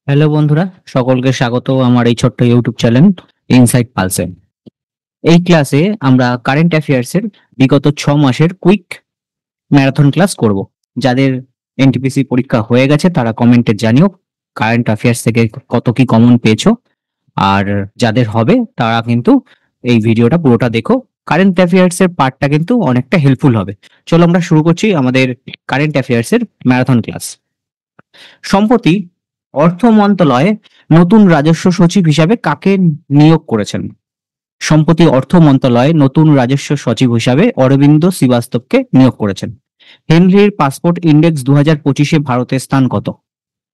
Hello বন্ধুরা, সকলকে স্বাগত আমার এই ছোট্ট ইউটিউব চ্যানেল ইনসাইট পালসে। এই ক্লাসে আমরা কারেন্ট অ্যাফেয়ার্স এর বিগত 6 মাসের কুইক ম্যারাথন ক্লাস করব। যাদের এনটিপিসি পরীক্ষা হয়ে গেছে তারা কমেন্টে জানিও কারেন্ট অ্যাফেয়ার্স থেকে কত কি কমন পেয়েছো, আর যাদের হবে তারা কিন্তু এই ভিডিওটা পুরোটা দেখো। কারেন্ট অ্যাফেয়ার্স এর পার্টটা কিন্তু অনেকটা হেল্পফুল হবে। চলো আমরা শুরু করছি আমাদের কারেন্ট অ্যাফেয়ার্স এর ম্যারাথন ক্লাস। সম্প্রতি অর্থ মন্ত্রণালয়ে নতুন রাজস্ব সচিব হিসাবে কাকে নিয়োগ করেছেন? সম্প্রতি অর্থ মন্ত্রণালয়ে নতুন রাজস্ব সচিব হিসাবে অরবিন্দ শ্রীবাস্তবকে নিয়োগ করেছেন। হেনরির পাসপোর্ট ইন্ডেক্স 2025-এ ভারতের স্থান কত?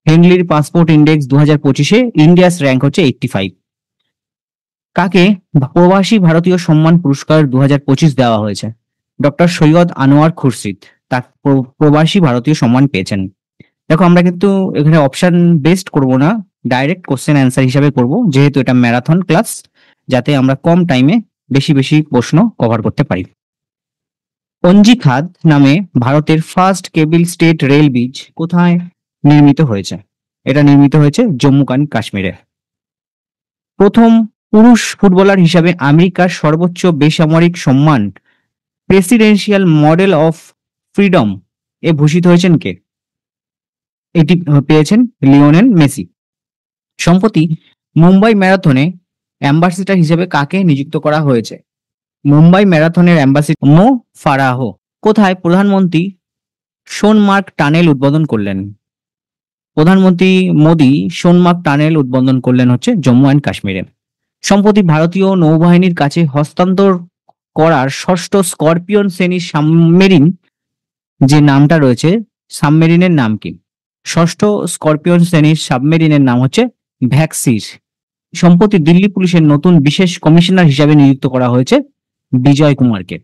হেনরির পাসপোর্ট ইন্ডেক্স 2025-এ ইন্ডিয়াস র্যাঙ্ক হচ্ছে 85। কাকে প্রবাসী ভারতীয় সম্মান পুরস্কার 2025 দেওয়া হয়েছে? ডক্টর সৈয়দ আনোয়ার খুরশিদ তার প্রবাসী ভারতীয় সম্মান পেয়েছেন। দেখো, আমরা কিন্তু এখানে অপশন বেসড করব না, ডাইরেক্ট কোশ্চেন অ্যান্সার হিসাবে করব, যেহেতু এটা ম্যারাথন ক্লাস, যাতে আমরা কম টাইমে বেশি বেশি প্রশ্ন কভার করতে পারি। অঞ্জি খাদ নামে ভারতের ফার্স্ট কেবল স্টেট রেল ব্রিজ কোথায় নির্মিত হয়েছে? এটা নির্মিত হয়েছে জম্মু অ্যান্ড কাশ্মীরে। প্রথম পুরুষ ফুটবলার হিসাবে আমেরিকার সর্বোচ্চ বেসামরিক সম্মান প্রেসিডেন্সিয়াল মডেল অফ ফ্রিডম এ ভূষিত হয়েছেন কে? এটি পেয়েছেন লিওনেল মেসি। সম্প্রতি মুম্বাই ম্যারাথনে অ্যাম্বাসিডার হিসেবে কাকে নিযুক্ত করা হয়েছে? মুম্বাই ম্যারাথনের অ্যাম্বাসিডার মো ফারাহ। কোথায় প্রধানমন্ত্রী সোনমার্গ টানেল উদ্বোধন করলেন? প্রধানমন্ত্রী মোদী সোনমার্গ টানেল উদ্বোধন করলেন হচ্ছে জম্মু অ্যান্ড কাশ্মীরে। সম্প্রতি ভারতীয় নৌবাহিনীর কাছে হস্তান্তর করার ষষ্ঠ স্করপিয়ন শ্রেণীর সাবমেরিন যে নামটা রয়েছে, সাবমেরিনের নাম কি? ষষ্ঠ স্করপিয়ন শ্রেণীর সাবমেরিনের নাম হচ্ছে ভ্যাক্সির। সম্প্রতি দিল্লি পুলিশের নতুন বিশেষ কমিশনার হিসাবে নিযুক্ত করা হয়েছে বিজয় কুমারকে।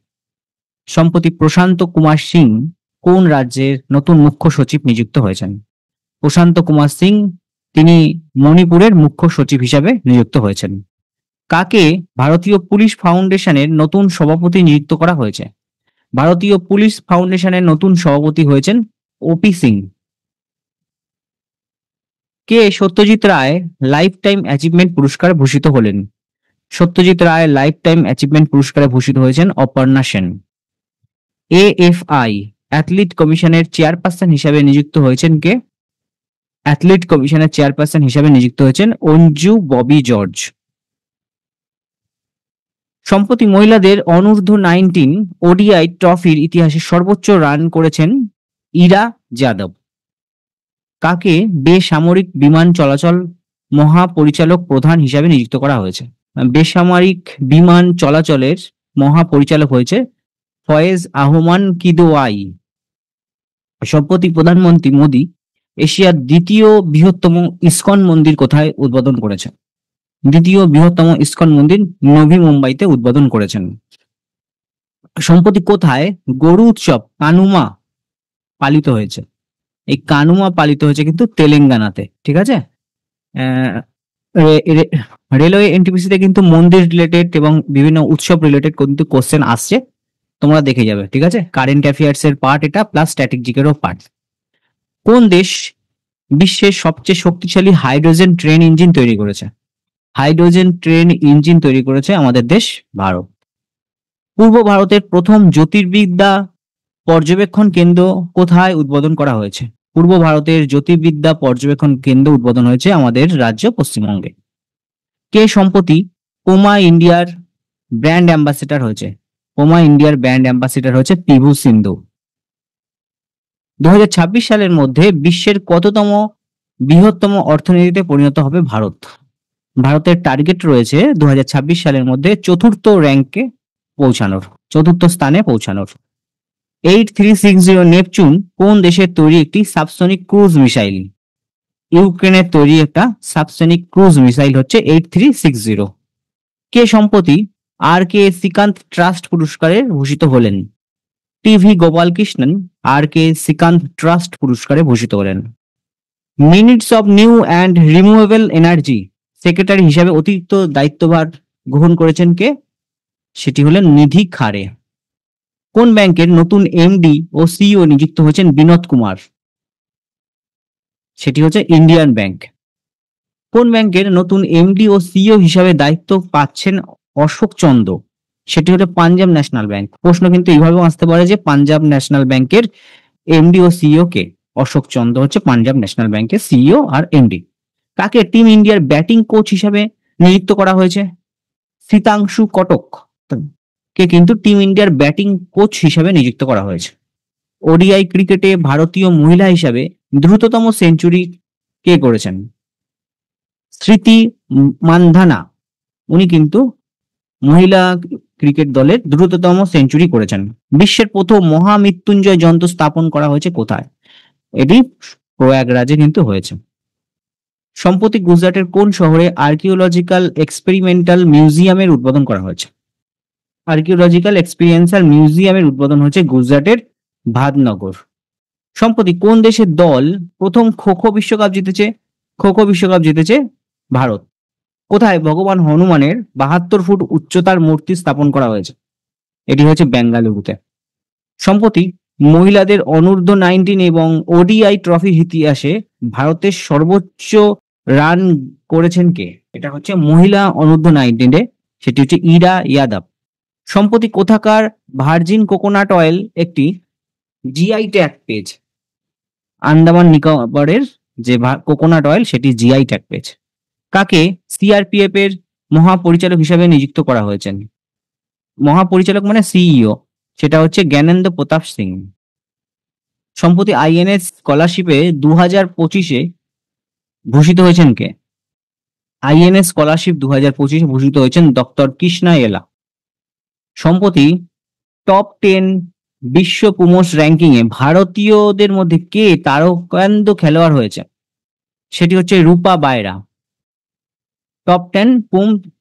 সম্প্রতি প্রশান্ত কুমার সিং কোন রাজ্যের নতুন মুখ্য সচিব নিযুক্ত হয়েছেন? প্রশান্ত কুমার সিং তিনি মণিপুরের মুখ্য সচিব হিসাবে নিযুক্ত হয়েছেন। কাকে ভারতীয় পুলিশ ফাউন্ডেশনের নতুন সভাপতি নিযুক্ত করা হয়েছে? ভারতীয় পুলিশ ফাউন্ডেশনের নতুন সভাপতি হয়েছেন ওপি সিং। কে Satyajit Ray life time achievement পুরস্কারে ভূষিত হলেন? Satyajit Ray life time achievement পুরস্কারে ভূষিত হয়েছেন অপর্ণা সেন। এএফআই অ্যাথলিট কমিশনের চেয়ারপারসন হিসাবে নিযুক্ত হয়েছেন কে? অ্যাথলিট কমিশনের চেয়ারপারসন হিসাবে নিযুক্ত হয়েছেন অঞ্জু ববি জর্জ। সম্প্রতি মহিলাদের অনূর্ধ্ব 19 ওডিআই ট্রফির ইতিহাসে সর্বোচ্চ রান করেছেন ইরা যাদব। কাকে বেসামরিক বিমান চলাচল মহাপরিচালক প্রধান হিসাবে নিযুক্ত করা হয়েছে? বেসামরিক বিমান চলাচলের মহাপরিচালক হয়েছে ফয়েজ আহমান কিদওয়াই। সম্প্রতি প্রধানমন্ত্রী মোদী এশিয়ার দ্বিতীয় বৃহত্তম ইসকন মন্দির কোথায় উদ্বোধন করেছেন? দ্বিতীয় বৃহত্তম ইসকন মন্দির নভি মুম্বাইতে উদ্বোধন করেছেন। সম্প্রতি কোথায় গরু উৎসব কানুমা পালিত হয়েছে? এই কানুমা পালিত হয়েছে কিন্তু তেলেঙ্গানাতে। ঠিক আছে। রেলওয়ে এনটিপিসিতে কিন্তু মন্দির রিলেটেড এবং বিভিন্ন উৎসব রিলেটেড কিন্তু কোশ্চেন আসছে, তোমরা দেখে যাবে। ঠিক আছে, কারেন্ট অ্যাফেয়ার্স এর পার্ট এটা, প্লাস স্ট্র্যাটেজিকেরও পার্ট। কোন দেশ বিশ্বের সবচেয়ে শক্তিশালী হাইড্রোজেন ট্রেন ইঞ্জিন তৈরি করেছে? হাইড্রোজেন ট্রেন ইঞ্জিন তৈরি করেছে আমাদের দেশ ভারত। পূর্ব ভারতের প্রথম জ্যোতির্বিদ্যা পর্যবেক্ষণ কেন্দ্র কোথায় উদ্বোধন করা হয়েছে? পূর্ব ভারতের জ্যোতির্বিদ্যা পর্যবেক্ষণ কেন্দ্র উদ্বোধন হয়েছে আমাদের রাজ্য পশ্চিমবঙ্গে। কে সম্প্রতি পোমা ইন্ডিয়ার ব্র্যান্ড অ্যাম্বাসেডর হয়েছে? পোমা ইন্ডিয়ার ব্র্যান্ড অ্যাম্বাসেডর হচ্ছে পিভু সিন্ধু। 2026 সালের মধ্যে বিশ্বের কততম বৃহত্তম অর্থনীতিতে পরিণত হবে ভারত? ভারতের টার্গেট রয়েছে 2026 সালের মধ্যে চতুর্থ র্যাঙ্কে পৌঁছানোর, চতুর্থ স্থানে পৌঁছানোর। 8360 নেপচুন কোন দেশের তৈরি একটি সাবসনিক ক্রুজ মিসাইল? ইউক্রেনের তৈরি একটা সাবসনিক ক্রুজ মিসাইল হচ্ছে 8360। কে সম্প্রতি আর কে শ্রীকান্ত ট্রাস্ট পুরস্কারে ভূষিত হলেন? টিভি গোপালকৃষ্ণন আর কে শ্রীকান্ত ট্রাস্ট পুরস্কারে ভূষিত হলেন। Minutes of new and removable energy secretary হিসাবে অতিরিক্ত দায়িত্বভার গ্রহণ করেছেন কে? সেটি হলেন নিধি খাড়ে। কোন ব্যাংকের নতুন এমডি ও সিইও নিযুক্ত হয়েছেন বিনোদ কুমার? সেটি হচ্ছে ইন্ডিয়ান ব্যাংক। কোন ব্যাংকের নতুন এমডি ও সিইও হিসাবে দায়িত্ব পাচ্ছেন অশোক চন্দ্র? সেটি হলো পাঞ্জাব ন্যাশনাল ব্যাংক। প্রশ্ন কিন্তু এইভাবেও আসতে পারে যে পাঞ্জাব ন্যাশনাল ব্যাংকের এমডি ও সিইও কে? অশোক চন্দ্র হচ্ছে পাঞ্জাব ন্যাশনাল ব্যাংকের সিইও আর এমডি। কাকে টিম ইন্ডিয়ার ব্যাটিং কোচ হিসাবে নিযুক্ত করা হয়েছে? শীতাংশু কটক কে কিন্তু টিম ইন্ডিয়ার ব্যাটিং কোচ হিসাবে নিযুক্ত করা হয়েছে। ওডিআই ক্রিকেটে ভারতীয় মহিলা হিসাবে দ্রুততম সেঞ্চুরি কে করেছেন? স্মৃতি মান্ধানা, উনি কিন্তু মহিলা ক্রিকেট দলের দ্রুততম সেঞ্চুরি করেছেন। বিশ্বের প্রথম মহামৃত্যুঞ্জয় যন্ত্র স্থাপন করা হয়েছে কোথায়? এটি প্রয়াগরাজে কিন্তু হয়েছে। সম্প্রতি গুজরাটের কোন শহরে আর্কিওলজিক্যাল এক্সপেরিমেন্টাল মিউজিয়ামের উদ্বোধন করা হয়েছে? আর্কিওলজিক্যাল এক্সপেরিয়েন্সাল মিউজিয়ামের উদ্বোধন হয়েছে গুজরাটের ভাদনগর। সম্প্রতি কোন দেশের দল প্রথম খো খো বিশ্বকাপ জিতেছে? খো খো বিশ্বকাপ জিতেছে ভারত। কোথায় ভগবান হনুমানের 72 ফুট উচ্চতার মূর্তি স্থাপন করা হয়েছে? এটি হচ্ছে বেঙ্গালুরুতে। সম্প্রতি মহিলাদের অনূর্ধ্ব 19 এবং ওডিআই ট্রফি ইতিহাসে ভারতের সর্বোচ্চ রান করেছেন কে? এটা হচ্ছে মহিলা অনূর্ধ্ব 19-এ, সেটি হচ্ছে ইরা ইয়াদব। সম্প্রতি কোথাকার ভার্জিন কোকোনাট অয়েল একটি জিআই ট্যাগ পেয়েছে? আন্দামান নিকোবরের যে কোকোনাট অয়েল সেটি জিআই ট্যাগ পেয়েছে। কাকে সিআরপিএফ এর মহাপরিচালক হিসাবে নিযুক্ত করা হয়েছেন? মহাপরিচালক মানে সিইও, সেটা হচ্ছে জ্ঞানেন্দ্র প্রতাপ সিং। সম্প্রতি আইএনএস স্কলারশিপে 2025-এ ভূষিত হয়েছেন কে? আইএনএস স্কলারশিপ 2025-এ ভূষিত হয়েছেন ডক্টর কৃষ্ণা এলা। সম্প্রতি টপ 10 বিশ্ব পুমোস র্যাঙ্কিং এ ভারতীয়দের মধ্যে কে তারকান্দ খেলোয়াড় হয়েছে? সেটি হচ্ছে রূপা বায়রা। টপ 10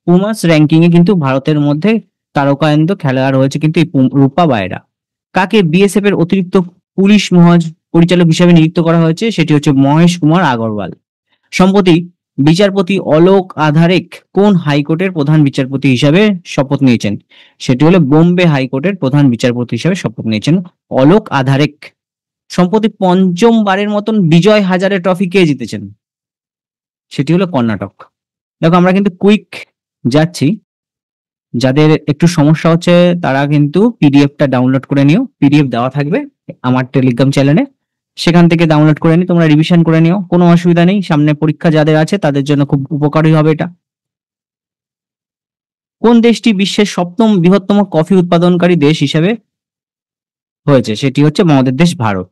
পুমাস র্যাঙ্কিং এ কিন্তু ভারতের মধ্যে তারকান্দ খেলোয়াড় হয়েছে কিন্তু এই রূপা বায়রা। কাকে বিএসএফ এর অতিরিক্ত পুলিশ পরিচালক হিসেবে নিযুক্ত করা হয়েছে? সেটি হচ্ছে মহেশ কুমার আগরওয়াল। সম্প্রতি বিচারপতি অলোক আধারেক কোন হাইকোর্টের প্রধান বিচারপতি হিসাবে শপথ নিয়েছেন? সেটি হলো বোম্বে হাইকোর্টের প্রধান বিচারপতি হিসাবে শপথ নিয়েছেন অলোক আধারেক। সম্প্রতি পঞ্চমবারের মতন বিজয় হাজারে ট্রফি কে জিতেছেন? সেটি হলো কর্ণাটক। দেখো আমরা কিন্তু কুইক যাচ্ছি, যাদের একটু সমস্যা হচ্ছে তারা কিন্তু পিডিএফটা ডাউনলোড করে নিও। পিডিএফ দেওয়া থাকবে আমার টেলিগ্রাম চ্যানেলে, সেখান থেকে ডাউনলোড করে নিও, তোমরা রিভিশন করে নিও, কোনো অসুবিধা নেই। সামনে পরীক্ষা যাদের আছে তাদের জন্য খুব উপকারী হবে এটা। কোন দেশটি বিশ্বের 7ম বৃহত্তম কফি উৎপাদনকারী দেশ হিসেবে হয়েছে? সেটি হচ্ছে আমাদের দেশ Bharat.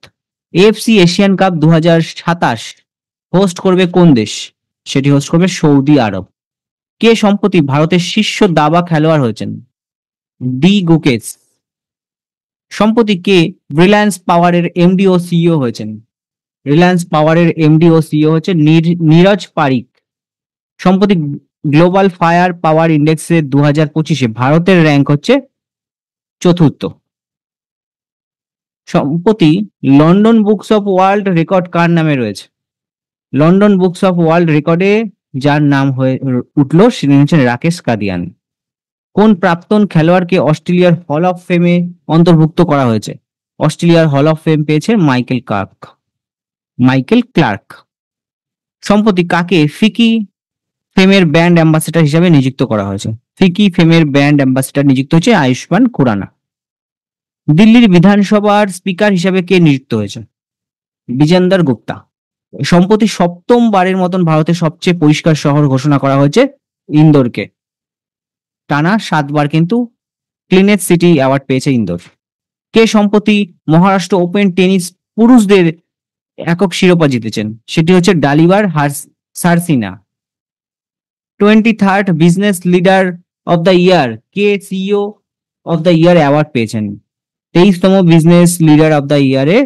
AFC Asian cup 2027 host করবে কোন দেশ? সেটি হোস্ট করবে সৌদি আরব। কে সম্প্রতি ভারতের শীর্ষ দাবা খেলোয়াড় হয়েছেন? ডি গুকেশ। সম্প্রতি কে রিলায়েন্স পাওয়ারের এমডি ও সিইও হয়েছেন? রিলায়েন্স পাওয়ারের এমডি ও সিইও হচ্ছে নীরজ পারিক। সম্প্রতি গ্লোবাল ফায়ার পাওয়ার ইন্ডেক্সে 2025-এ ভারতের র্যাঙ্ক হচ্ছে 4র্থ। সম্প্রতি London books of world record কার নামে রয়েছে? লন্ডন বুকস অফ ওয়ার্ল্ড রেকর্ডে যার নাম হয়ে উঠলো তিনি হচ্ছেন রাকেশ কাদিয়ান। কোন প্রাক্তন খেলোয়াড়কে অস্ট্রেলিয়ার হল অফ ফেমে অন্তর্ভুক্ত করা হয়েছে? অস্ট্রেলিয়ার হল অফ ফেম পেয়েছে মাইকেল ক্লার্ক। সম্প্রতি কাকে ফিকি ফেমের ব্র্যান্ড অ্যাম্বাসেডর হিসাবে নিযুক্ত করা হয়েছে? ফিকি ফেমের ব্র্যান্ড অ্যাম্বাসেডর নিযুক্ত হচ্ছে আয়ুষ্মান খুরানা। দিল্লির বিধানসভার স্পিকার হিসাবে কে নিযুক্ত হয়েছে? বিজেন্দর গুপ্তা। সম্প্রতি 7ম বারের মতন ভারতের সবচেয়ে পরিষ্কার শহর ঘোষণা করা হয়েছে ইন্দোরকে। টানা 7 বার কিন্তু ক্লিনেস্ট সিটি অ্যাওয়ার্ড পেয়েছে ইন্দোর। কে সম্প্রতি মহারাষ্ট্র ওপেন টেনিস পুরুষদের একক শিরোপা জিতেছেন? সেটি হচ্ছে Dalibor Svrcina. 23rd business leader of the year কে CEO of the year award পেয়েছেন? 23তম বিজনেস লিডার অফ দ্য ইয়ারে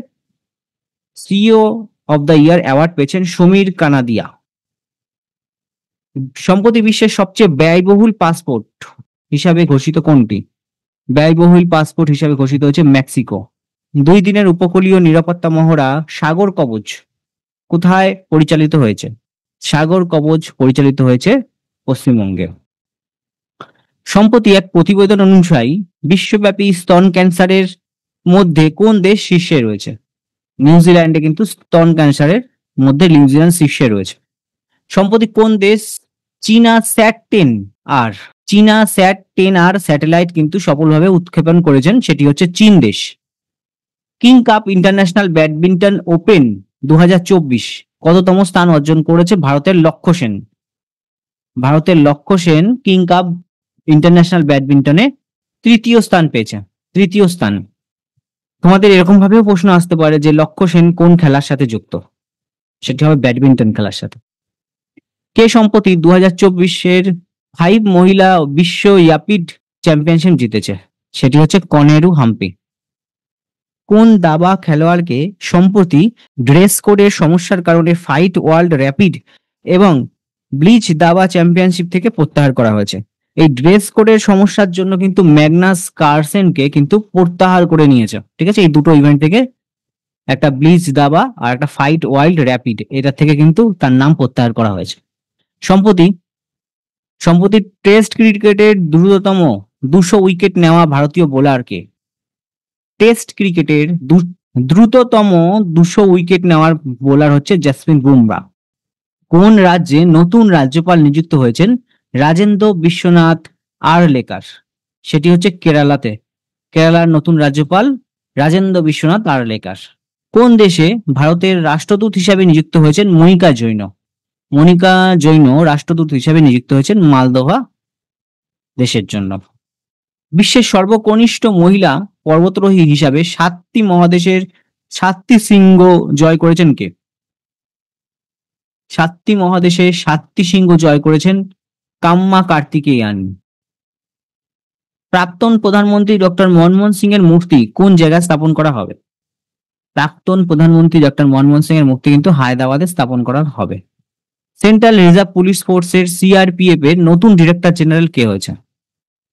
CEO of the year award পেয়েছেন সমীর কানাদিয়া। সম্প্রতি বিশ্বের সবচেয়ে ব্যয়বহুল পাসপোর্ট হিসাবে ঘোষিত কোনটি? ব্যয়বহুল পাসপোর্ট হিসাবে ঘোষিত হচ্ছে মেক্সিকো। 2 দিনের উপকূলীয় নিরাপত্তা মহড়া সাগর কবচ কোথায় পরিচালিত হয়েছে? সাগর কবচ পরিচালিত হয়েছে পশ্চিমবঙ্গে। সম্প্রতি এক প্রতিবেদন অনুযায়ী বিশ্বব্যাপী স্তন ক্যান্সারের মধ্যে কোন দেশ শীর্ষে রয়েছে? নিউজিল্যান্ডে কিন্তু স্তন ক্যান্সারের মধ্যে নিউজিল্যান্ড শীর্ষে রয়েছে। সম্প্রতি কোন দেশ চীনা স্যাট-10R স্যাটেলাইট কিন্তু সফলভাবে উৎক্ষেপণ করেছেন, সেটি হচ্ছে চীন দেশ। King cup international badminton open 2024 কততম স্থান অর্জন করেছে ভারতের লক্ষ্য সেন কিং কাপ ইন্টারন্যাশনাল ব্যাডমিন্টনে তৃতীয় স্থান। তোমাদের এরকম ভাবেও প্রশ্ন আসতে পারে যে লক্ষ্য সেন কোন খেলার সাথে যুক্ত, সেটি হবে ব্যাডমিন্টন খেলার সাথে। কে সম্প্রতি 2024 5 মহিলা বিশ্ব র্যাপিড চ্যাম্পিয়নশিপ জিতেছে, সেটি হচ্ছে কনেরু হাম্পি। কোন দাবা খেলোয়াড়কে সম্প্রতি ড্রেস কোডের সমস্যার কারণে ফাইট ওয়ার্ল্ড র্যাপিড এবং ব্লিচ দাবা চ্যাম্পিয়নশিপ থেকে প্রত্যাহার করা হয়েছে? এই ড্রেস কোডের সমস্যার জন্য কিন্তু ম্যাগনাস কার্লসেনকে কিন্তু প্রত্যাহার করে নিয়েছে, ঠিক আছে, এই দুটো ইভেন্ট থেকে, একটা ব্লিচ দাবা আর একটা ফাইট ওয়ার্ল্ড র্যাপিড, এটা থেকে কিন্তু তার নাম প্রত্যাহার করা হয়েছে। সম্প্রতি টেস্ট ক্রিকেটের দ্রুততম 200 উইকেট নেওয়া ভারতীয় বোলারকে? টেস্ট ক্রিকেটের দ্রুততম 200 উইকেট নেওয়ার বোলার হচ্ছে জসপ্রীত বুমরা। কোন রাজ্যে নতুন রাজ্যপাল নিযুক্ত হয়েছেন রাজেন্দ্র বিশ্বনাথ আরলেকার? সেটি হচ্ছে কেরালার নতুন রাজ্যপাল রাজেন্দ্র বিশ্বনাথ আরলেকার। কোন দেশে ভারতের রাষ্ট্রদূত হিসাবে নিযুক্ত হয়েছেন মনিকা জৈন রাষ্ট্রদূত হিসাবে নিযুক্ত হয়েছেন মালদোভা দেশের জন্য। বিশ্বের সর্বকনিষ্ঠ মহিলা পর্বতারোহী হিসাবে 7টি মহাদেশের 7টি শৃঙ্গ জয় করেছেন কে? 7টি মহাদেশে 7টি শৃঙ্গ জয় করেছেন কাম্মা কার্তিকেয়ান। প্রাক্তন প্রধানমন্ত্রী ডক্টর মনমোহন সিং এর মূর্তি কোন জায়গায় স্থাপন করা হবে? প্রাক্তন প্রধানমন্ত্রী ডক্টর মনমোহন সিং এর মূর্তি কিন্তু হায়দ্রাবাদে স্থাপন করা হবে। সেন্ট্রাল রিজার্ভ পুলিশ ফোর্সের সিআরপিএফ এর নতুন ডিরেক্টর জেনারেল কে হয়েছে?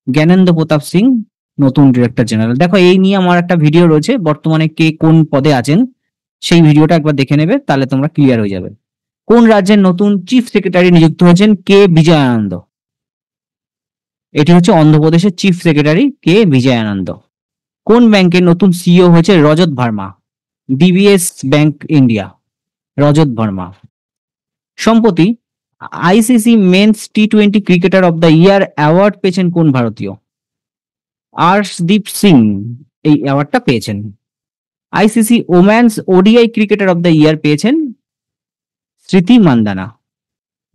জ্ঞানেন্দ্র প্রতাপ সিং নতুন ডিরেক্টর জেনারেল। দেখো, এই নিয়ে আমার একটা ভিডিও রয়েছে, বর্তমানে কে কোন পদে আছেন সেই ভিডিওটা একবার দেখে নেবে, তাহলে তোমরা ক্লিয়ার হয়ে যাবে। কোন রাজ্যের নতুন চিফ সেক্রেটারি নিযুক্ত হয়েছেন কে বিজয়ানন্দ? এটি হচ্ছে অন্ধ্রপ্রদেশের চিফ সেক্রেটারি কে বিজয়ানন্দ। কোন ব্যাংকের নতুন সিইও হয়েছে Rajat Verma? DBS bank India, Rajat Verma. সম্প্রতি আইসিসি মেন্স টি20 cricketer of the year award পেয়েছেন কোন ভারতীয়? আর্শদীপ সিং এই অ্যাওয়ার্ডটা পেয়েছেন। ICC women's ODI cricketer of the year পেয়েছেন স্মৃতি মান্দানা।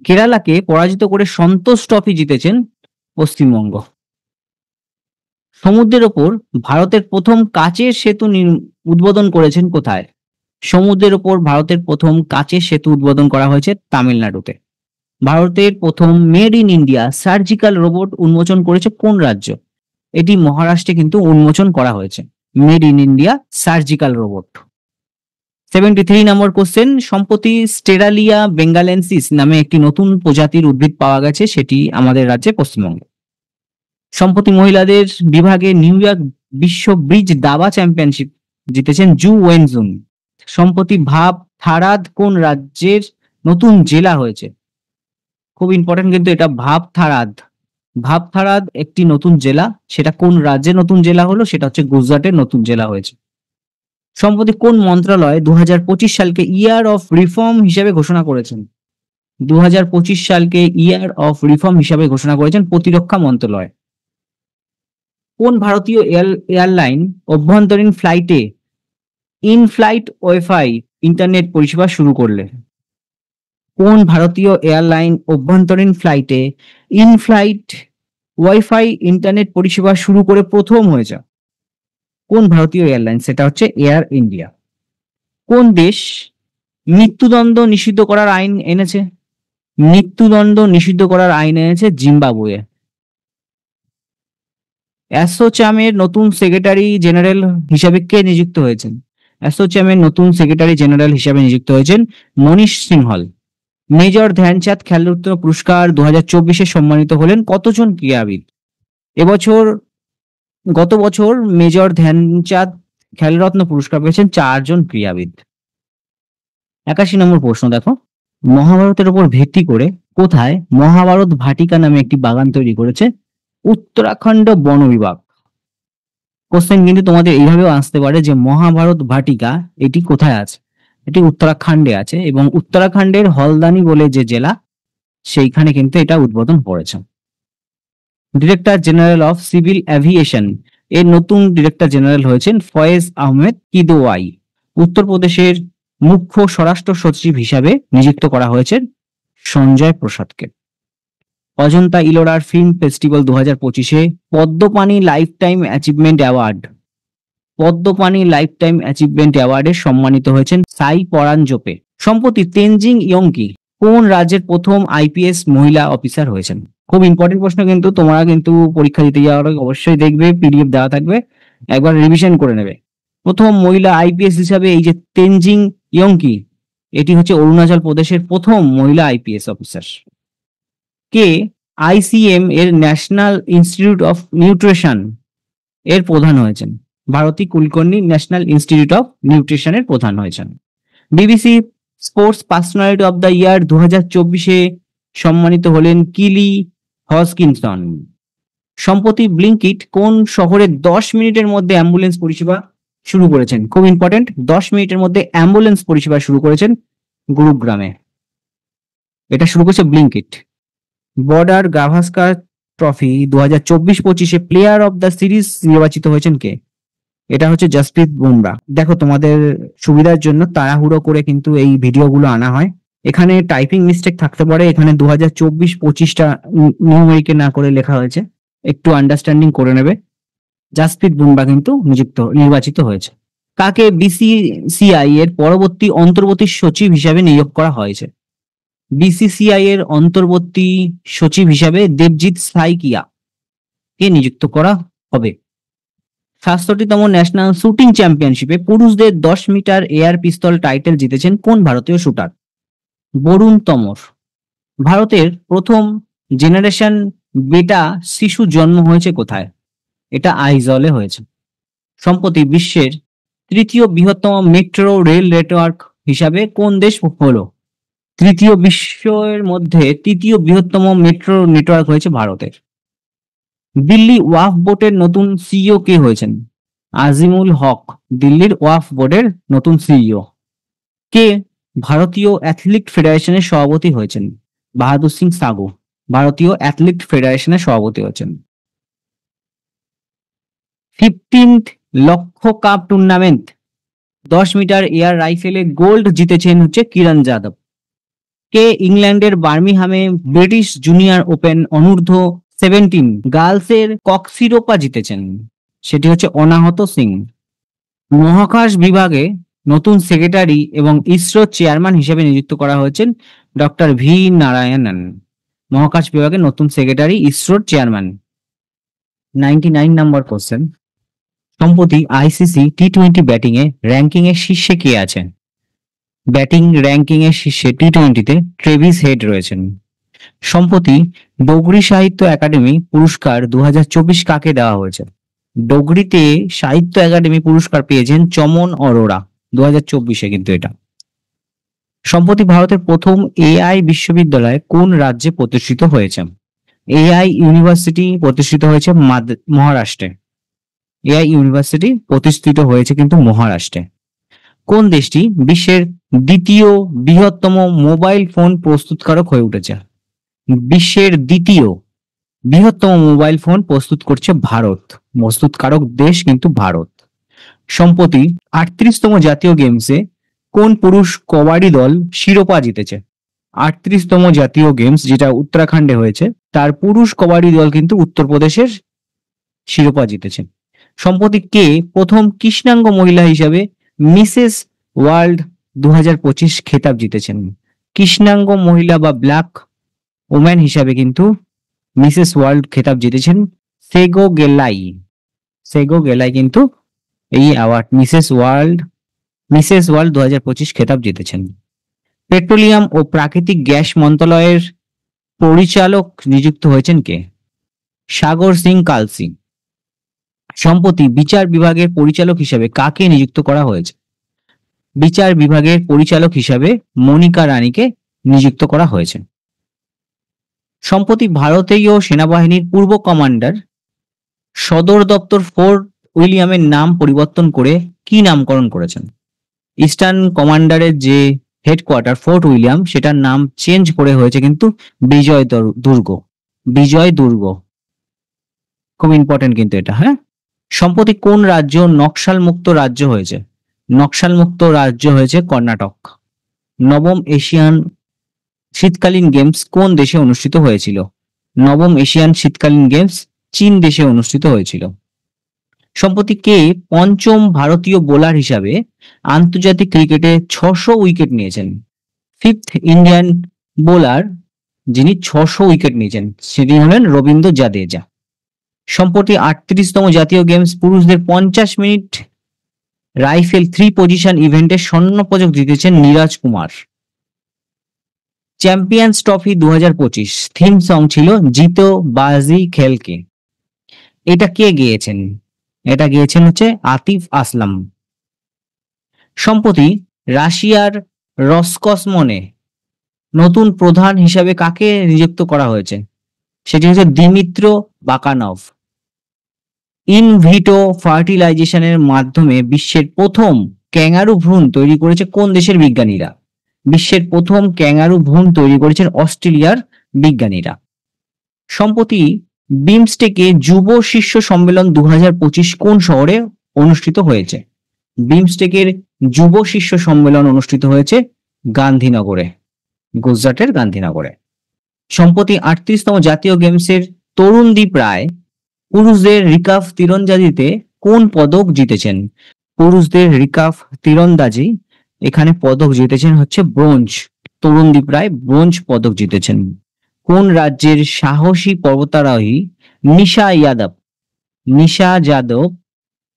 কেরালাকে পরাজিত করে সন্তোষ ট্রফি জিতেছেন পশ্চিমবঙ্গ। সমুদ্রের ওপর ভারতের প্রথম কাচের সেতু উদ্বোধন করেছেন কোথায়? সমুদ্রের ওপর ভারতের প্রথম কাচের সেতু উদ্বোধন করা হয়েছে তামিলনাড়ুতে। ভারতের প্রথম made in India surgical robot উন্মোচন করেছে কোন রাজ্য? এটি মহারাষ্ট্রে কিন্তু উন্মোচন করা হয়েছে made in India surgical robot. 73 number question, সম্প্রতি স্টেরালিয়া বেঙ্গালেন্সিস নামে একটি নতুন প্রজাতির উদ্ভিদ পাওয়া গেছে, সেটি আমাদের রাজ্যে পশ্চিমবঙ্গে। সম্প্রতি মহিলাদের বিভাগে নিউ ইয়র্ক বিশ্ব ব্রিজ দাবা চ্যাম্পিয়নশিপ জিতেছেন জু ওয়েনজুন। সম্প্রতি ভাব থারাদ কোন রাজ্যের নতুন জেলা হয়েছে? খুব ইম্পর্টেন্ট কিন্তু এটা, ভাবথারাদ একটি নতুন জেলা, সেটা কোন রাজ্যের নতুন জেলা হলো? সেটা হচ্ছে গুজরাটের নতুন জেলা হয়েছে। সম্প্রতি কোন মন্ত্রণালয় 2025 সালকে ইয়ার অফ রিফর্ম হিসেবে ঘোষণা করেছেন? 2025 সালকে ইয়ার অফ রিফর্ম হিসেবে ঘোষণা করেছেন প্রতিরক্ষা মন্ত্রণালয়। কোন ভারতীয় এয়ারলাইন অভ্যন্তরীণ ফ্লাইটে ইন ফ্লাইট ওয়াইফাই ইন্টারনেট পরিষেবা শুরু করলে? কোন ভারতীয় এয়ারলাইন অভ্যন্তরীণ ফ্লাইটে ইন ফ্লাইট ওয়াইফাই ইন্টারনেট পরিষেবা শুরু করে প্রথম হয়েছে? কোন ভারতীয় এয়ারলাইন? সেটা হচ্ছে এয়ার ইন্ডিয়া। কোন দেশ মৃত্যুদণ্ড নিষিদ্ধ করার আইন এনেছে? মৃত্যুদণ্ড নিষিদ্ধ করার আইন এনেছে জিম্বাবুয়ে। অ্যাসোচ্যামের নতুন সেক্রেটারি জেনারেল হিসাবে কে নিযুক্ত হয়েছেন? অ্যাসোচ্যামের নতুন সেক্রেটারি জেনারেল হিসাবে নিযুক্ত হয়েছেন মনীষ সিংহল। মেজর ধ্যানচাঁদ খেলরত্ন পুরস্কার 2024 সম্মানিত হলেন কতজন ক্রীড়াবিদ? গত বছর মেজর ধ্যানচাঁদ খেলরত্ন পুরস্কার পেয়েছেন 4 জন ক্রীড়াবিদ। 81 নম্বর প্রশ্ন দেখো, মহাভারতের উপর ভিত্তি করে কোথায় মহাভারত ভাটিকা নামে একটি বাগান তৈরি করেছে উত্তরাখণ্ড বন বিভাগ? কোশ্চেন কিন্তু তোমাদের এইভাবেও আসতে পারে যে মহাভারত ভাটিকা এটি কোথায় আছে? এটি উত্তরাখণ্ডে আছে, এবং উত্তরাখণ্ডের হলদানি বলে যে জেলা সেইখানে কিন্তু এটা উদ্বোধন করেছে। Director general of civil aviation এর নতুন ডিরেক্টর জেনারেল হয়েছেন ফয়েজ আহমেদ কিদওয়াই। উত্তরপ্রদেশের মুখ্য স্বরাষ্ট্র সচিব হিসাবে নিযুক্ত করা হয়েছে সঞ্জয় প্রসাদকে। অজন্তা ইলোরার ফিল্ম ফেস্টিভ্যাল 2025-এ Padmapani life time achievement award অ্যাওয়ার্ডে সম্মানিত হয়েছেন সাই পরাঞ্জপে। সম্প্রতি তেনজিং ইয়ংকি কোন রাজ্যের প্রথম আইপিএস মহিলা অফিসার হয়েছেন? খুব ইম্পর্টেন্ট প্রশ্ন, কিন্তু তোমরা কিন্তু পরীক্ষা দিতে যাওয়ার আগে অবশ্যই দেখবে, পিডিএফ দেওয়া থাকবে, একবার রিভিশন করে নেবে। প্রথম মহিলা আইপিএস হিসাবে এই যে তেনজিং ইয়ংকি, এটি হচ্ছে অরুণাচল প্রদেশের প্রথম মহিলা আইপিএস অফিসার। কে আইসিএম এর ন্যাশনাল ইনস্টিটিউট অফ নিউট্রিশন এর প্রধান হয়েছেন? Bharati Kulkarni national institute of নিউট্রিশনের প্রধান হয়েছেন। BBC sports personality of the year 2024-এ সম্মানিত হলেন কিলি হজকিনসন। সম্প্রতি ব্লিঙ্কিট কোন শহরে 10 মিনিটের মধ্যে অ্যাম্বুলেন্স পরিষেবা শুরু করেছেন? খুব ইম্পর্টেন্ট, 10 মিনিটের মধ্যে অ্যাম্বুলেন্স পরিষেবা শুরু করেছেন গুরুগ্রামে। এটা শুরু করেছে ব্লিঙ্কিট। বর্ডার গাভাস্কার ট্রফি 2024-25-এ প্লেয়ার অফ দ্য সিরিজ নির্বাচিত হয়েছেন কে? এটা হচ্ছে জসপ্রীত বুমরা। দেখো, তোমাদের সুবিধার জন্য তাড়াহুড়ো করে কিন্তু এই ভিডিওগুলো আনা হয়, এখানে টাইপিং মিস্টেক থাকতে পারে, এখানে 2024-25টা নিউমেরিকে না করে লেখা হয়েছে, একটু আন্ডারস্ট্যান্ডিং করে নেবে। জসপ্রীত বুমরা কিন্তু নির্বাচিত হয়েছে। কাকে বিসিসিআই এর পরবর্তী অন্তর্বর্তী সচিব হিসাবে নিয়োগ করা হয়েছে? বিসিসিআই এর অন্তর্বর্তী সচিব হিসাবে দেবজিৎ সাইকিয়া কে নিযুক্ত করা হবে। 67তম ন্যাশনাল শুটিং চ্যাম্পিয়নশিপে পুরুষদের 10 মিটার এয়ার পিস্তল টাইটেল জিতেছেন কোন ভারতীয় শুটার? বরুণ তমর। ভারতের প্রথম জেনারেশন বেটা শিশু জন্ম হয়েছে কোথায়? এটা আইজলে হয়েছে। সম্প্রতি বিশ্বের তৃতীয় বৃহত্তম মেট্রো রেল নেটওয়ার্ক হিসাবে কোন দেশ হলো? বিশ্বের মধ্যে তৃতীয় বৃহত্তম মেট্রো নেটওয়ার্ক হয়েছে ভারতের। দিল্লি ওয়াকফ বোর্ডের নতুন সিইও কে হয়েছেন? আজিমুল হক দিল্লির ওয়াকফ বোর্ডের নতুন সিইও। কে ভারতীয় অ্যাথলেটিক ফেডারেশনের সভাপতি হয়েছেন? বাহাদুর সিং সাগু ভারতীয় অ্যাথলেটিক ফেডারেশনের সভাপতি হয়েছেন। 15th Lakshya cup tournament 10 metre air রাইফেলে গোল্ড জিতেছেন হচ্ছে কিরণ যাদব। কে ইংল্যান্ডের বার্মিংহামে ব্রিটিশ জুনিয়র ওপেন অনূর্ধ্ব 17 গার্লসের কক শিরোপা জিতেছেন? সেটি হচ্ছে অনাহত সিং। মহাকাশ বিভাগে নতুন সেক্রেটারি এবং ইসরো চেয়ারম্যান হিসেবে নিযুক্ত করা হয়েছেন ডক্টর ভি নারায়ণন। মহাকাশ বিভাগের নতুন সেক্রেটারি, ইসরোর চেয়ারম্যান। 99 নম্বর কোশ্চেন। সম্প্রতি আইসিসি টি20 ব্যাটিং এ র্যাঙ্কিং এর শীর্ষে কে আছেন? ব্যাটিং র্যাঙ্কিং এর শীর্ষে টি20তে ট্রেভিস হেড রয়েছেন। সম্প্রতি ডোগরি সাহিত্য একাডেমি পুরস্কার 2024 কাকে দেওয়া হয়েছে? ডোগরিতে সাহিত্য একাডেমি পুরস্কার পেয়েছেন চমন অরোরা 2024-এ কিন্তু এটা। সম্প্রতি ভারতের প্রথম এআই বিশ্ববিদ্যালয় কোন রাজ্যে প্রতিষ্ঠিত হয়েছে? এআই ইউনিভার্সিটি প্রতিষ্ঠিত হয়েছে মহারাষ্ট্রে। এআই ইউনিভার্সিটি প্রতিষ্ঠিত হয়েছে কিন্তু মহারাষ্ট্রে। কোন দেশটি বিশ্বের দ্বিতীয় বৃহত্তম মোবাইল ফোন প্রস্তুতকারক হয়ে উঠেছে? বিশ্বের দ্বিতীয় বৃহত্তম মোবাইল ফোন প্রস্তুত করছে ভারত। প্রস্তুতকারক দেশ কিন্তু ভারত। সম্প্রতি 38তম জাতীয় গেমসে কোন পুরুষ কবাডি দল শিরোপা জিতেছে? 38তম জাতীয় গেমস যেটা উত্তরাখণ্ডে হয়েছে, তার পুরুষ কবাডি দল কিন্তু উত্তরপ্রদেশের শিরোপা জিতেছে। সম্প্রতি কে প্রথম কৃষ্ণাঙ্গ মহিলা হিসাবে মিসেস ওয়ার্ল্ড 2025 খেতাব জিতেছেন? কৃষ্ণাঙ্গ মহিলা বা ব্ল্যাক ওম্যান হিসাবে কিন্তু মিসেস ওয়ার্ল্ড খেতাব জিতেছেন সেগো গেলাই কিন্তু এই অ্যাওয়ার্ড মিসেস ওয়ার্ল্ড 2025 খেতাব জিতেছেন। পেট্রোলিয়াম ও প্রাকৃতিক গ্যাস মন্ত্রণালয়ের পরিচালক নিযুক্ত হয়েছেন কে? সাগর সিং কালসি। সম্প্রতি বিচার বিভাগের পরিচালক হিসাবে কাকে নিযুক্ত করা হয়েছে? বিচার বিভাগের পরিচালক হিসাবে মনিকা রানীকে নিযুক্ত করা হয়েছে। সম্প্রতি ভারতীয় সেনাবাহিনীর পূর্ব কমান্ডার সদর দপ্তর ফোর্ট উইলিয়ামের নাম পরিবর্তন করে কি নামকরণ করেছেন? ইস্টার্ন কমান্ডারের যে হেডকোয়ার্টার ফোর্ট উইলিয়াম, সেটার নাম চেঞ্জ করে হয়েছে কিন্তু দুর্গ। বিজয় দুর্গ, খুব ইম্পর্টেন্ট কিন্তু এটা। হ্যাঁ, সম্প্রতি কোন রাজ্য নকশাল মুক্ত রাজ্য হয়েছে? নকশাল মুক্ত রাজ্য হয়েছে কর্ণাটক। নবম এশিয়ান শীতকালীন গেমস কোন দেশে অনুষ্ঠিত হয়েছিল? নবম এশিয়ান শীতকালীন গেমস চীন দেশে অনুষ্ঠিত হয়েছিল। সম্প্রতি কে পঞ্চম ভারতীয় বোলার হিসাবে আন্তর্জাতিক ক্রিকেটে 600 উইকেট নিয়েছেন? ফিফথ ইন্ডিয়ান বোলার যিনি 600 উইকেট নিয়েছেন সেটি হলেন রবীন্দ্র জাদেজা। সম্প্রতি 38তম জাতীয় গেমস পুরুষদের 50 মিনিট রাইফেল 3 পজিশন ইভেন্টে স্বর্ণ পদক জিতেছেন Neeraj Kumar. Champions trophy 2025 theme song ছিল জিতো বাজি খেলকে। এটা কে গেয়েছেন? এটা গেয়েছেন হচ্ছে আতিফ আসলাম। সম্প্রতি রাশিয়ার রসকসমনে নতুন প্রধান হিসাবে কাকে নিযুক্ত করা হয়েছে? সেটি হচ্ছে দিমিত্র বাকানভ। ইনভিটো ফার্টিলাইজেশনের মাধ্যমে বিশ্বের প্রথম ক্যাঙ্গারু ভ্রূণ তৈরি করেছে কোন দেশের বিজ্ঞানীরা? বিশ্বের প্রথম ক্যাঙ্গারু ভ্রূণ তৈরি করেছেন অস্ট্রেলিয়ার বিজ্ঞানীরা। সম্প্রতি বিমস্টেকে যুব শীর্ষ সম্মেলন 2025 কোন শহরে অনুষ্ঠিত হয়েছে? বিমস্টেকের যুব শীর্ষ সম্মেলন অনুষ্ঠিত হয়েছে গান্ধীনগরে, গুজরাটের গান্ধীনগরে। সম্প্রতি 38তম জাতীয় গেমসের তরুণদীপ রায় পুরুষদের রিকার্ভ তীরন্দাজিতে কোন পদক জিতেছেন? পুরুষদের রিকার্ভ তীরন্দাজি এখানে পদক জিতেছেন হচ্ছে ব্রোঞ্জ। তরুণদীপ রায় ব্রোঞ্জ পদক জিতেছেন। কোন রাজ্যের সাহসী পর্বতারোহী নিশা যাদব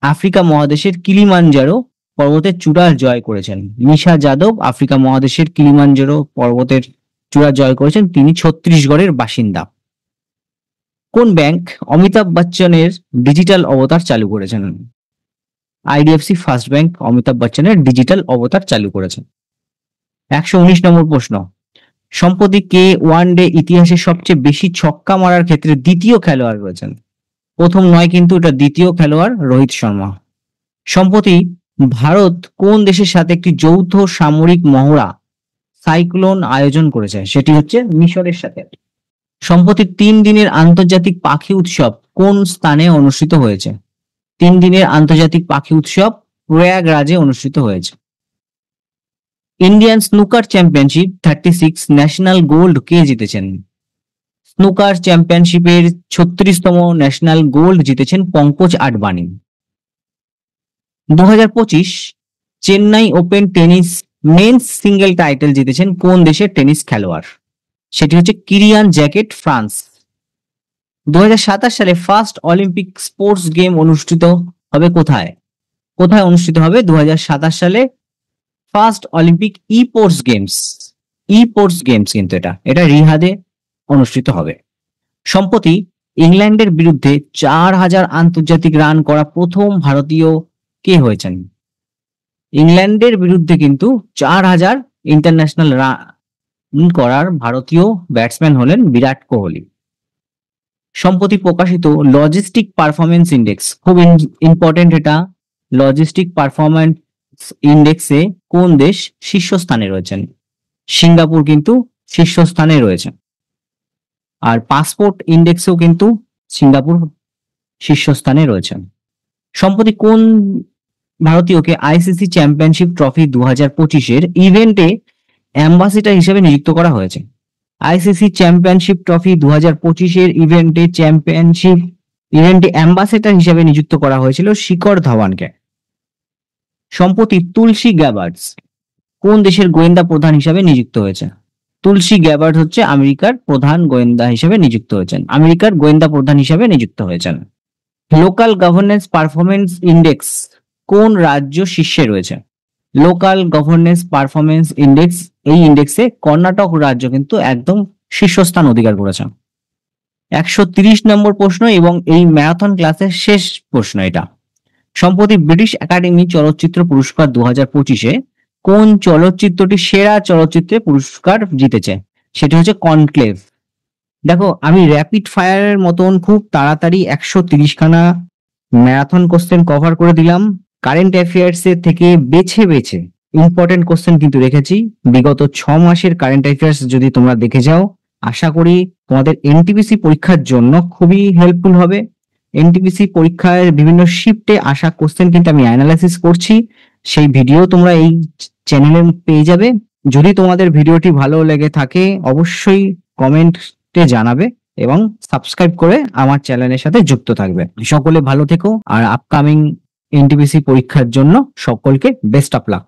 আফ্রিকা মহাদেশের কিলিমাঞ্জারো পর্বতের চূড়া জয় করেছেন? নিশা যাদব আফ্রিকা মহাদেশের কিলিমাঞ্জারো পর্বতের চূড়া জয় করেছেন, তিনি ছত্তিশগড়ের বাসিন্দা। কোন ব্যাংক অমিতাভ বচ্চনের ডিজিটাল অবতার চালু করেছেন? আইডিএফসি ফার্স্ট ব্যাংক অমিতাভ বচ্চনের ডিজিটাল অবতার চালু করেছেন। 119 নম্বর প্রশ্ন, সম্প্রতি কে ওয়ানডে ইতিহাসে সবচেয়ে বেশি ছক্কা মারার ক্ষেত্রে দ্বিতীয় খেলোয়াড় রয়েছেন? প্রথম নয় কিন্তু, এটা দ্বিতীয় খেলোয়াড় রোহিত শর্মা। সম্প্রতি ভারত কোন দেশের সাথে একটি যৌথ সামরিক মহড়া সাইক্লোন আয়োজন করেছে? সেটি হচ্ছে মিশরের সাথে। সম্প্রতি 3 দিনের আন্তর্জাতিক পাখি উৎসব কোন স্থানে অনুষ্ঠিত হয়েছে? 3 দিনের আন্তর্জাতিক পাখি উৎসব প্রয়াগরাজে অনুষ্ঠিত হয়েছে। Indian snooker championship 36 national gold কে জিতেছেন? স্নুকার চ্যাম্পিয়নশিপের 36তম ন্যাশনাল গোল্ড জিতেছেন Pankaj Advani. 2025 Chennai open tennis men's single title জিতেছেন কোন দেশের টেনিস খেলোয়াড়? সেটি হচ্ছে কিরিয়ান জ্যাকেট, ফ্রান্স। 2027 সালে ফার্স্ট অলিম্পিক স্পোর্টস গেম অনুষ্ঠিত হবে কোথায়? কোথায় অনুষ্ঠিত হবে 2027 সালে ফার্স্ট অলিম্পিক স্পোর্টস গেমস কিন্তু এটা রিহাদে অনুষ্ঠিত হবে। সম্প্রতি ইংল্যান্ডের বিরুদ্ধে 4000 আন্তর্জাতিক রান করা প্রথম ভারতীয় কে হয়েছেন? ইংল্যান্ডের বিরুদ্ধে কিন্তু 4000 ইন্টারন্যাশনাল রান করার ভারতীয় ব্যাটসম্যান হলেন বিরাট কোহলি। সম্প্রতি প্রকাশিত লজিস্টিক পারফরমেন্স ইন্ডেক্স, খুব ইম্পর্টেন্ট এটা, লজিস্টিক পারফরমেন্স ইন্ডেক্সে কোন দেশ শীর্ষস্থানে রয়েছেন? সিঙ্গাপুর কিন্তু শীর্ষস্থানে রয়েছে। আর পাসপোর্ট ইন্ডেক্সেও কিন্তু সিঙ্গাপুর শীর্ষস্থানে রয়েছেন। সম্প্রতি কোন ভারতীয়কে আইসিসি চ্যাম্পিয়নশিপ ট্রফি 2025 ইভেন্টে অ্যাম্বাসেডর হিসেবে নিযুক্ত করা হয়েছে? আইসিসি চ্যাম্পিয়নশিপ ট্রফি 2025 ইভেন্টে অ্যাম্বাসেডর হিসেবে নিযুক্ত করা হয়েছিল শিখর ধাওয়ানকে। সম্প্রতি তুলসী গ্যাবার্ডস কোন দেশের গোয়েন্দা প্রধান হিসেবে নিযুক্ত হয়েছে? তুলসী গ্যাবার্ড হচ্ছে আমেরিকার প্রধান গোয়েন্দা হিসেবে নিযুক্ত হয়েছেন, আমেরিকার গোয়েন্দা প্রধান হিসেবে নিযুক্ত হয়েছেন। লোকাল গভর্নেন্স পারফরমেন্স ইন্ডেক্স কোন রাজ্য শীর্ষে রয়েছে? লোকাল গভর্নেন্স পারফরমেন্স ইন্ডেক্স, এই ইন্ডেক্সে কর্ণাটক রাজ্য কিন্তু একদম শীর্ষস্থান অধিকার করেছে। 130 নম্বর প্রশ্ন এবং এই ম্যারাথন ক্লাসের শেষ প্রশ্ন এটা। সম্প্রতি ব্রিটিশ একাডেমি চলচ্চিত্র পুরস্কার 2025 কোন চলচ্চিত্রটি সেরা চলচ্চিত্রে পুরস্কার জিতেছে? সেটি হচ্ছে কনক্লেভ। দেখো, আমি র্যাপিড ফায়ারের মতন খুব তাড়াতাড়ি 130 খানা ম্যারাথন কোশ্চেন কভার করে দিলাম কারেন্ট অ্যাফেয়ার্স এর থেকে বেছে বেছে ইম্পর্টেন্ট কোশ্চেন কিন্তু রেখেছি। বিগত 6 মাসের কারেন্ট অ্যাফেয়ার্স যদি তোমরা দেখে যাও, আশা করি তোমাদের এনটিপিসি পরীক্ষার জন্য খুবই হেল্পফুল হবে। এনটিপিসি পরীক্ষায় বিভিন্ন শিফটে আসা কোশ্চেন কিন্তু আমি অ্যানালাইসিস করছি, সেই ভিডিও তোমরা এই চ্যানেলে পেয়ে যাবে। যদি তোমাদের ভিডিওটি ভালো লেগে থাকে অবশ্যই কমেন্টে জানাবে এবং সাবস্ক্রাইব করে আমার চ্যানেলের সাথে যুক্ত থাকবে। সকলে ভালো থেকো আর আপকামিং এনটিপিসি পরীক্ষার জন্য সকলকে বেস্ট অফ লাক।